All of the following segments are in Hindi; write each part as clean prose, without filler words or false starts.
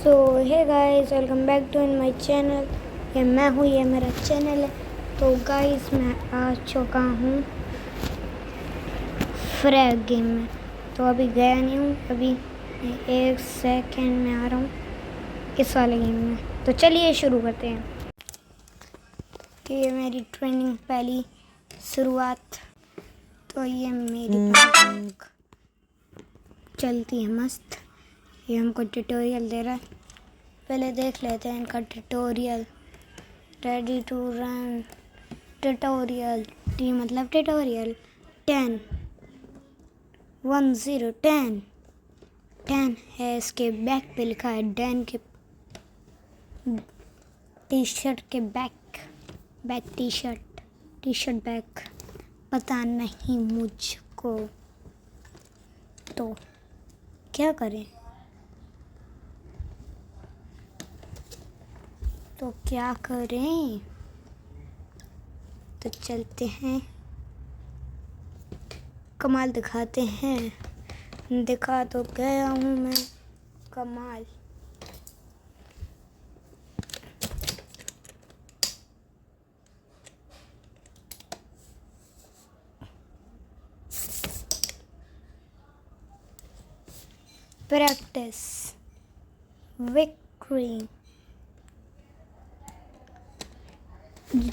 So hey guys, welcome back to in my channel. ये मैं हूँ, ये मेरा चैनल है। तो गाइस, मैं आ चुका हूँ फ्रैग गेम में। तो अभी गया नहीं हूँ, अभी 1 सेकेंड में आ रहा हूँ इस वाले गेम में। तो चलिए शुरू करते हैं। ये मेरी ट्रेनिंग पहली शुरुआत। तो ये मेरी ट्रेनिंग चलती है मस्त। ये हमको ट्यूटोरियल दे रहा है, पहले देख लेते हैं इनका tutorial. Ready to run tutorial. T मतलब ट्यूटोरियल। 10 1 0 10 10 है। इसके बैक पे लिखा है डैन के टी शर्ट के बैक टी शर्ट बैक पता नहीं मुझको। तो क्या करें, तो चलते हैं, कमाल दिखाते हैं। दिखा तो गया हूँ मैं कमाल। Practice victory.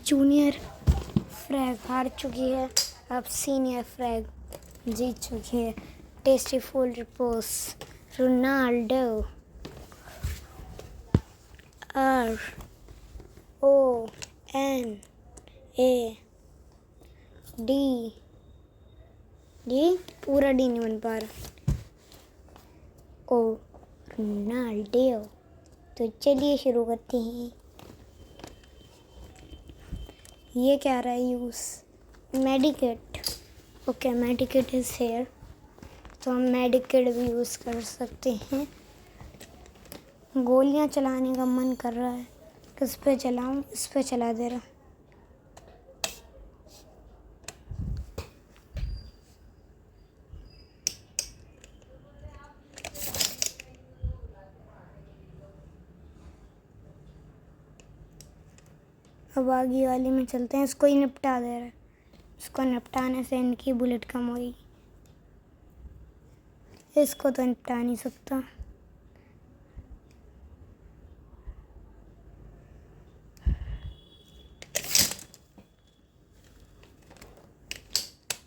जूनियर फ्रैग हार चुकी है, अब सीनियर फ्रैग जीत चुकी है। टेस्टी फुल रिपोर्स। रोनाल्डो RONAD पूरा डी नहीं बन पा रहा। रोनाल्डो। तो चलिए शुरू करते हैं। ये क्या रहा है use? Medicate. Okay, medicate is here. तो हम मेडिकेट भी यूज़ कर सकते हैं। गोलियां चलाने का मन कर रहा है, किस पे चलाऊं? इस पे चला दे रहा। अब आगे वाली में चलते हैं। इसको ही निपटा दे रहा है। इसको निपटाने से इनकी बुलेट कम होगी। इसको तो निपटा नहीं सकता।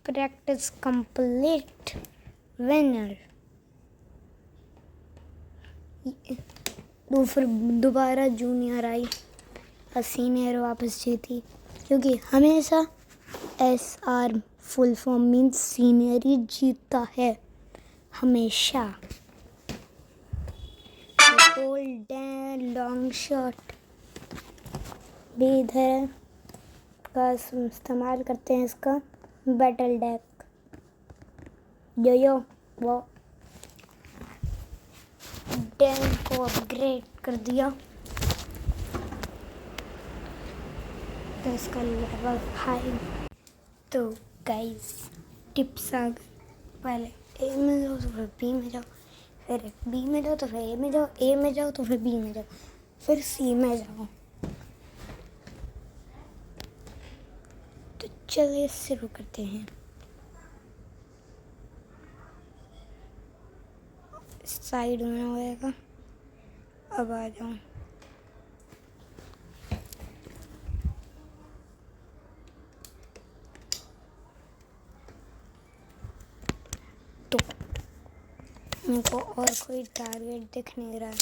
Practice complete. विनर। फिर दोबारा जूनियर आई, सीनियर वापस जीती, क्योंकि हमेशा SR full form means senior ही जीतता है हमेशा। गोल्डन लॉन्ग शॉट भी इधर का इस्तेमाल करते हैं। इसका बैटल डेक यो वो डैन को अपग्रेड कर दिया, तो इसका लेवल 5। तो गाइस, टिप्स आ गए। पहले ए में जाओ तो फिर बी में जाओ, फिर बी में जाओ तो फिर ए में जाओ, ए में जाओ तो फिर बी में जाओ, फिर सी में जाओ। तो चलिए शुरू करते हैं। साइड में होएगा। अब आ जाओ। तो मेरे को और कोई टारगेट दिख नहीं रहा है।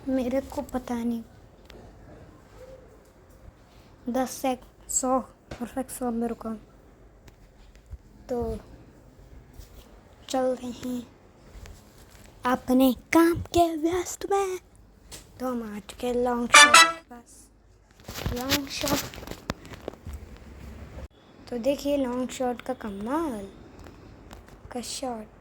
मेरे को पता नहीं। 10 सेक 100 परफेक्ट 100 मेरे को। तो चल रहे हैं अपने काम के व्यस्त में। तो हम आ चुके लॉन्ग शॉट के पास। लॉन्ग शॉट तो देखिए, लॉन्ग शॉट का कमाल का शॉट।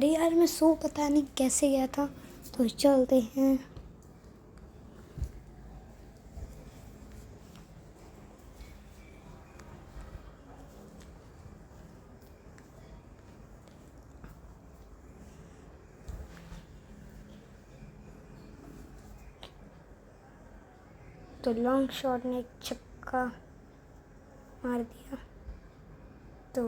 अरे यार मैं सो पता नहीं कैसे गया था। तो चलते हैं। तो लॉन्ग शॉट ने एक छक्का मार दिया। तो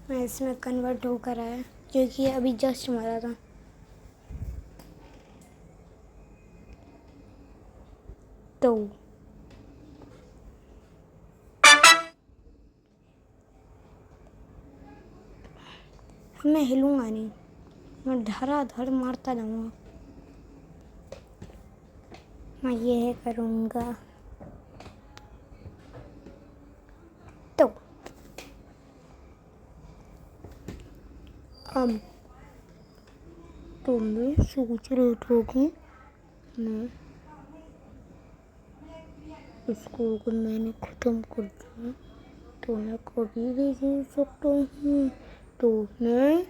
मैं इसमें कन्वर्ट होकर आया, जो कि अभी जस्ट मारा था। तो मैं हिलूंगा नहीं, मैं धड़ाधड़ मारता जाऊंगा। मैं ये करूंगा। तो अब तो मैं सोच रही था कि मैं इसको अगर मैंने ख़त्म कर दिया तो मैं कभी भी जीत सकता हूँ। तो मैं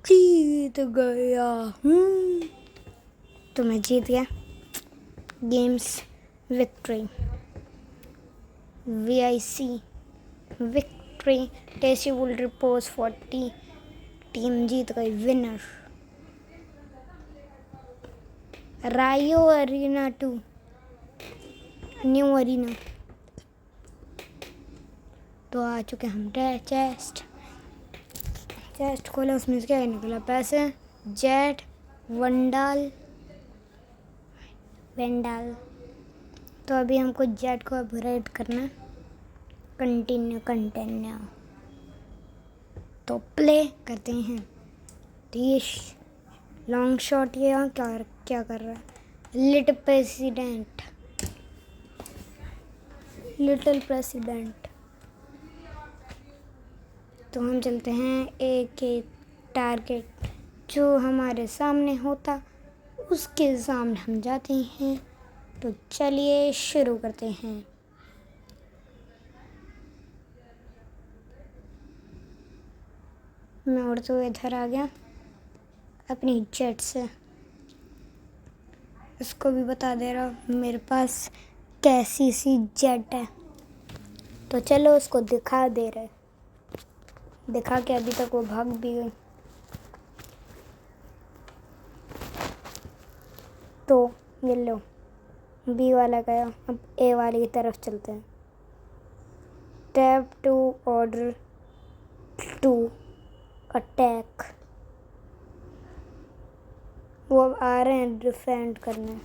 जीत गया हूँ। तो मैं जीत गया। Games victory, VIC victory, tasty वुल रिपोज 40। टीम जीत गई। विनर रायो अरीना 2, न्यू अरीना। तो आ चुके हम। चेस्ट खोला, उसमें से क्या निकला? पैसे, जेट, वेंडाल। तो अभी हमको जेट को अपग्रेड करना है। कंटिन्यू। तो प्ले करते हैं। तीश लॉन्ग शॉट ये यहाँ क्या कर रहा है? Little president. तो हम चलते हैं एक टारगेट जो हमारे सामने होता, उसके सामने हम जाते हैं। तो चलिए शुरू करते हैं। मैं उड़ते हुए इधर आ गया अपनी जेट से। इसको भी बता दे रहा हूँ मेरे पास कैसी सी जेट है। तो चलो उसको दिखा दे रहे। दिखा के अभी तक वो भाग भी गई। तो ये लो, बी वाला गया। अब ए वाले की तरफ चलते हैं। Tap to order to attack. वो अब आ रहे हैं डिफेंड करने।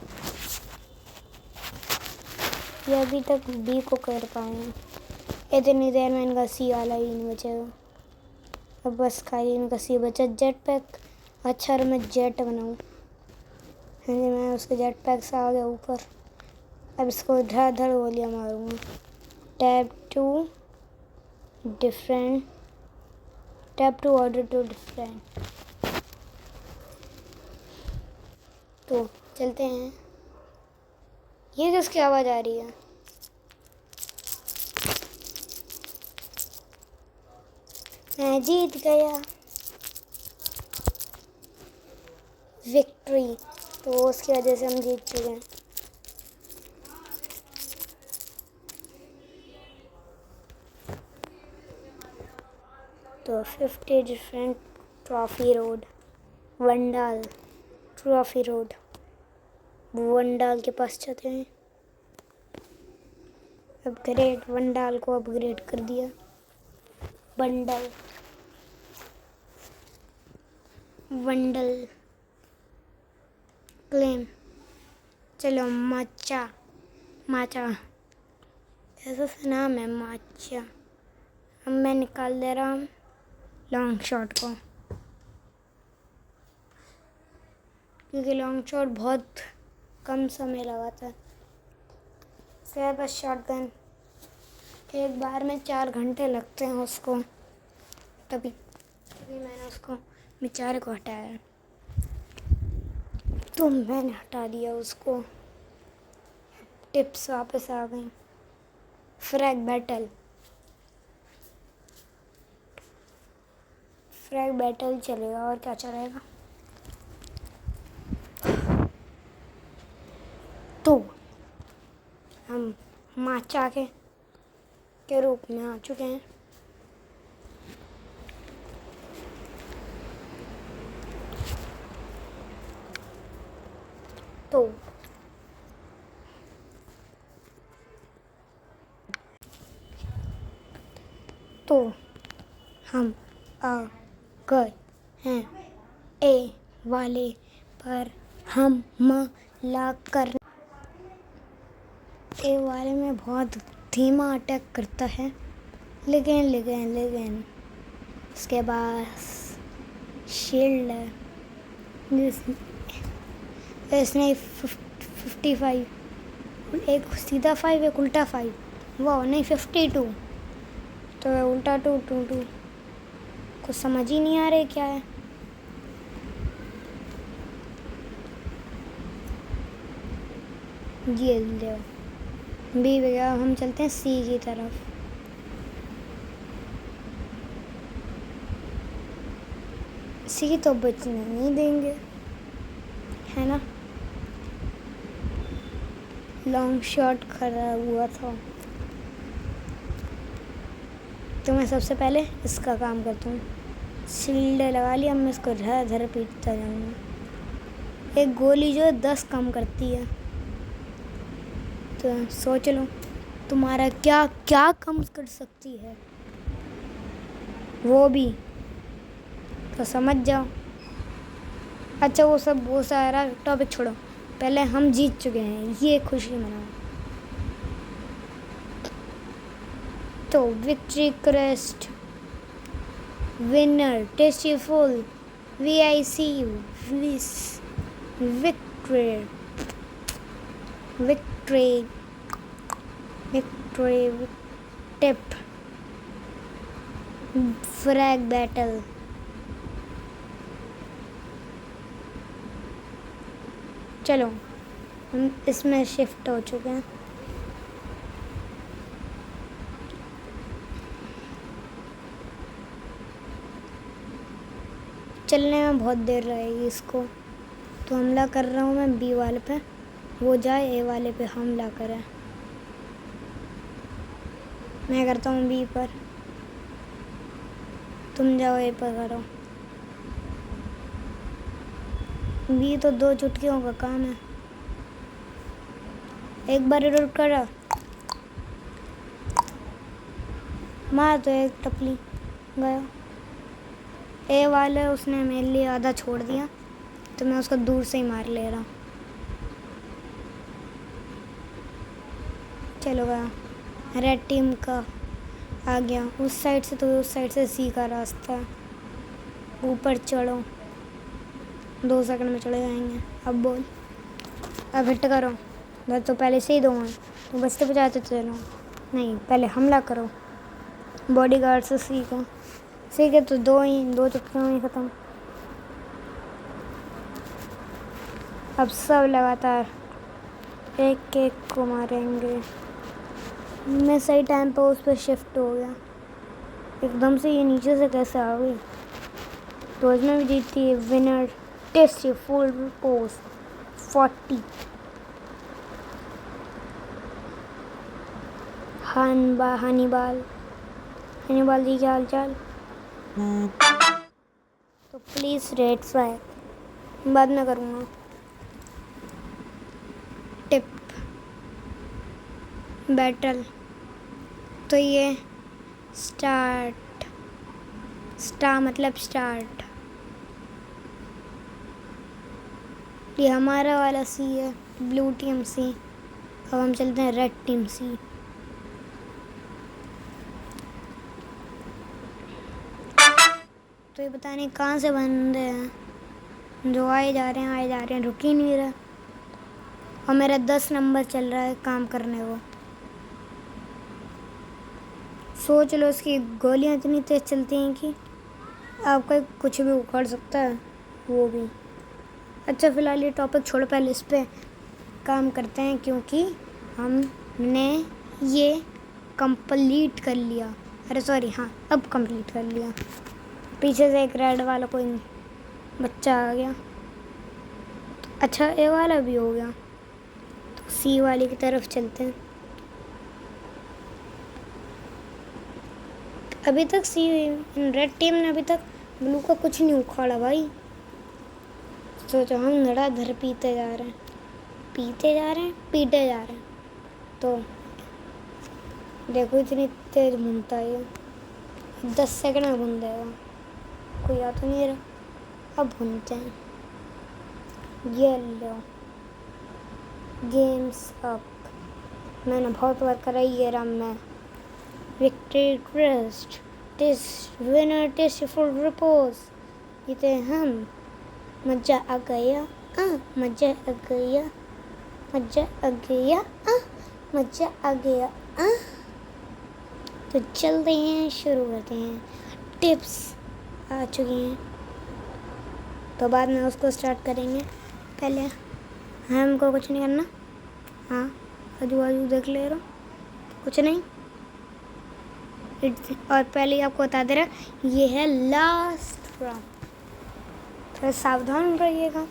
ये अभी तक बी को कर पाए हैं। इतनी देर में इनका सी वाला ही नहीं बचेगा। अब बस खाली इनका सी बचा। Jet pack. अच्छा मैं जेट बनाऊँ। हाँ जी, मैं उसके जेट पैक से आ गया ऊपर। अब इसको धड़ गोलियाँ मारूंगा। Tap to order to different. तो चलते हैं। ये किसकी आवाज़ आ रही है? मैं जीत गया। विक्ट्री। तो उसकी वजह से हम जीत चुके हैं। तो 50 डिफरेंट ट्रॉफी रोड। वंडाल ट्रॉफी रोड। वंडाल के पास चलते हैं। अपग्रेड। वंडाल को अपग्रेड कर दिया। Bundle claim. चलो माचा ऐसा सा नाम है माचा। अब मैं निकाल दे रहा हूँ लॉन्ग शॉट को, क्योंकि लॉन्ग शॉट बहुत कम समय लगाता है। फिर बस शॉटगन एक बार में 4 घंटे लगते हैं उसको। तभी मैंने उसको बेचारे को हटाया। तो मैंने हटा दिया उसको। टिप्स वापस आ गई। फ्रैग फ्रैग बैटल चलेगा और क्या चलेगा। तो हम माचा के रूप में आ चुके हैं। तो हम आ गए हैं ए वाले पर हमला कर। ए वाले में बहुत धीमा अटैक करता है, लेकिन उसके पास शील्ड है इसने 55, एक सीधा 5 एक उल्टा 5, वाह नहीं 52, तो उल्टा 2 कुछ समझ ही नहीं आ रहा क्या है। ये ले बी भैया, हम चलते हैं सी की तरफ। सी तो बचने नहीं देंगे, है ना। लॉन्ग शॉट खड़ा हुआ था, तो मैं सबसे पहले इसका काम करता हूँ। शील्ड लगा लिया, मैं इसको धर पीटता जाऊँगा। एक गोली जो है 10 कम करती है, तो सोच लो तुम्हारा क्या क्या कम कर सकती है वो भी, तो समझ जाओ। अच्छा वो सारा टॉपिक छोड़ो, पहले हम जीत चुके हैं, ये खुशी मनाओ। तो विक्ट्री क्रेस्ट विनर टेस्टीफुल VIC victory tip frag battle. चलो हम इसमें शिफ्ट हो चुके हैं। चलने में बहुत देर रहेगी इसको, तो हमला कर रहा हूँ मैं बी वाले पे, वो जाए ए वाले पे हमला करे। मैं करता हूँ बी पर, तुम जाओ ए पर करो। बी तो 2 चुटकियों का काम है, एक बार रुक कर मार तो एक टपली गया। ए वाले उसने मेरे लिए आधा छोड़ दिया, तो मैं उसको दूर से ही मार ले रहा हूँ। चलो गया, रेड टीम का आ गया उस साइड से, तो उस साइड से सी का रास्ता है। ऊपर चढ़ो, 2 सेकंड में चढ़े जाएंगे। अब बोल, अब हिट करो। बस तो पहले से ही 2 हैं, तो बचते बचाते चलो। नहीं, पहले हमला करो बॉडीगार्ड से सी को। सी के तो 2 चुटकियों में ख़त्म। अब सब लगातार एक को मारेंगे। मैं सही टाइम पर उस पर शिफ्ट हो गया, एकदम से ये नीचे से कैसे आ गई। तो इसमें भी जीती है विनर टेस्टीफुल पोस्ट 40। हनीबाल जी क्या हाल चाल। तो प्लीज़ रेड फ्लैग बाद में करूँगा। टिप बैटल, तो ये स्टार मतलब स्टार्ट। ये हमारा वाला सी है, ब्लू टीम सी। अब हम चलते हैं रेड टीम सी। तो ये पता नहीं कहाँ से बंदे हैं जो आए जा रहे हैं, रुक ही नहीं रहा। और मेरा 10 नंबर चल रहा है काम करने को। सोच लो, इसकी गोलियाँ इतनी तेज़ चलती हैं कि आपका कुछ भी उखाड़ सकता है, वो भी। अच्छा फ़िलहाल ये टॉपिक छोड़ो, पहले इस पर काम करते हैं, क्योंकि हमने ये कंप्लीट कर लिया। अरे सॉरी, हाँ अब कंप्लीट कर लिया। पीछे से एक रेड वाला कोई बच्चा आ गया। अच्छा ए वाला भी हो गया, तो सी वाली की तरफ चलते हैं। अभी तक सी रेड टीम ने अभी तक ब्लू का कुछ नहीं उखाड़ा भाई। सोचो हम धड़ाधड़ पीते जा रहे हैं, पीते जा रहे हैं, पीते जा रहे हैं। तो देखो इतनी तेज घूमता है ये, 10 सेकंड में घूम देगा। कोई आ तो नहीं रहा, अब घूमते हैं। ये लो गेम्स अप, मैंने बहुत बार करा ये रहा मैं। विक्ट्री क्रेस्ट, टिस विनर टेस्ट फुल रिपोज, जीते हम। मज़ा आ गया, मज़ा आ गया, मज़ा आ गया, मज़ा आ गया। तो चलते हैं, शुरू करते हैं। टिप्स आ चुकी हैं तो बाद में उसको स्टार्ट करेंगे। पहले हमको कुछ नहीं करना। हाँ, आजू बाजू देख ले रहा, कुछ नहीं। और पहले आपको बता दे रहा, ये है लास्ट राउंड, तो सावधान रहिएगा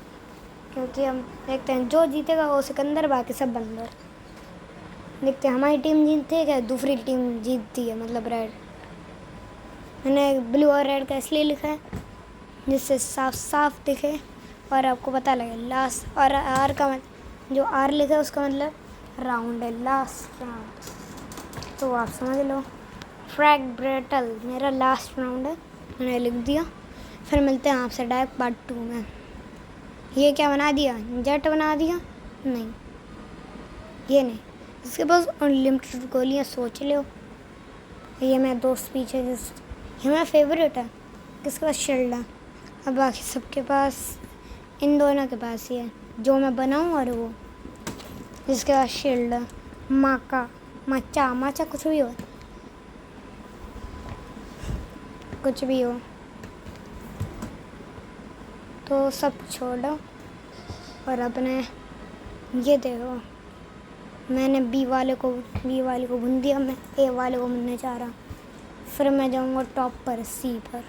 क्योंकि हम देखते हैं जो जीतेगा वो सिकंदर, बाकी सब बंदर। देखते हैं हमारी टीम जीतती है क्या दूसरी टीम जीतती है, मतलब रेड। मैंने ब्लू और रेड का इसलिए लिखा है जिससे साफ साफ दिखे और आपको पता लगे लास्ट। और आर का जो आर लिखा है उसका मतलब राउंड है, लास्ट राउंड। तो आप समझ लो फ्रैग ब्रेटल मेरा लास्ट राउंड है, मैंने लिख दिया। फिर मिलते हैं आपसे डायरेक्ट पार्ट 2 में। ये क्या बना दिया, जेट बना दिया? नहीं, ये नहीं, इसके पास अनलिमिटेड गोलियाँ, सोच लो। ये मेरा दोस्त पीछे ये मेरा फेवरेट है, किसके पास शील्ड है। अब बाकी सबके पास, इन दोनों के पास ही है जो मैं बनाऊँ, और वो जिसके पास शील्ड है। माचा माचा कुछ भी हो, कुछ भी हो, तो सब छोड़ो और अपने ये देखो। मैंने बी वाले को भून दिया, मैं ए वाले को भूनने जा रहा। फिर मैं जाऊंगा टॉप पर, सी पर।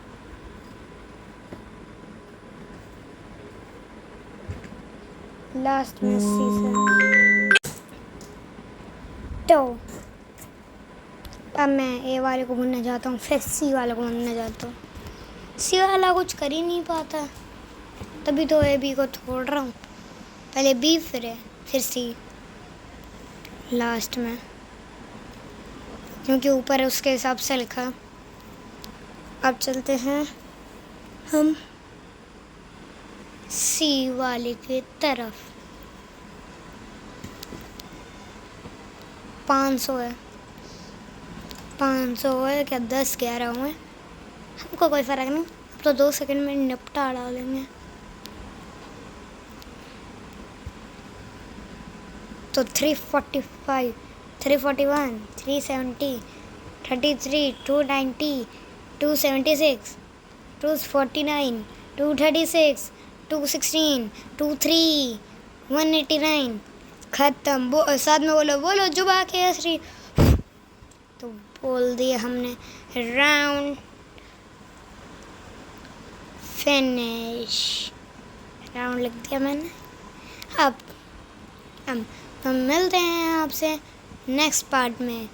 लास्ट में सी से। तो अब मैं ए वाले को भूनने जाता हूँ, फिर सी वाले को भूनने जाता हूँ। सी वाला कुछ कर ही नहीं पाता, तभी तो ए बी को छोड़ रहा हूँ। पहले बी फिर ए फिर सी लास्ट में, क्योंकि ऊपर उसके हिसाब से लिखा। अब चलते हैं हम सी वाले की तरफ। 500 है, 500 है क्या, 10-11 हुए, हमको कोई फ़र्क नहीं। अब तो 2 सेकंड में निपटा डालेंगे। तो 345, 341, 370, 33, 290, 276, 249, 236, 216, 23, 189। ख़त्म। साथ में बोलो जुबा के श्री। तो बोल दिया हमने, राउंड फिनिश, राउंड लिख दिया मैंने। अब हम मिलते हैं आपसे नेक्स्ट पार्ट में।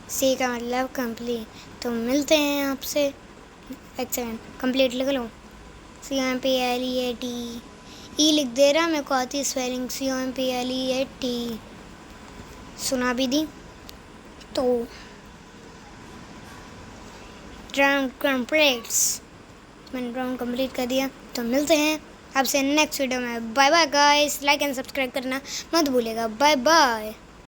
सी का मतलब कंप्लीट, तो मिलते हैं आपसे। एक सेकेंड, कंप्लीट लिख लो, COMPLEAT, ई लिख दे रहा, मेरे को आती स्पेलिंग COMPLEAT, सुना भी दी। तो राउंड कंप्लीट्स, मैंने राउंड कंप्लीट कर दिया। तो मिलते हैं आपसे नेक्स्ट वीडियो में। Bye bye guys, like and subscribe करना मत भूलिएगा। Bye bye.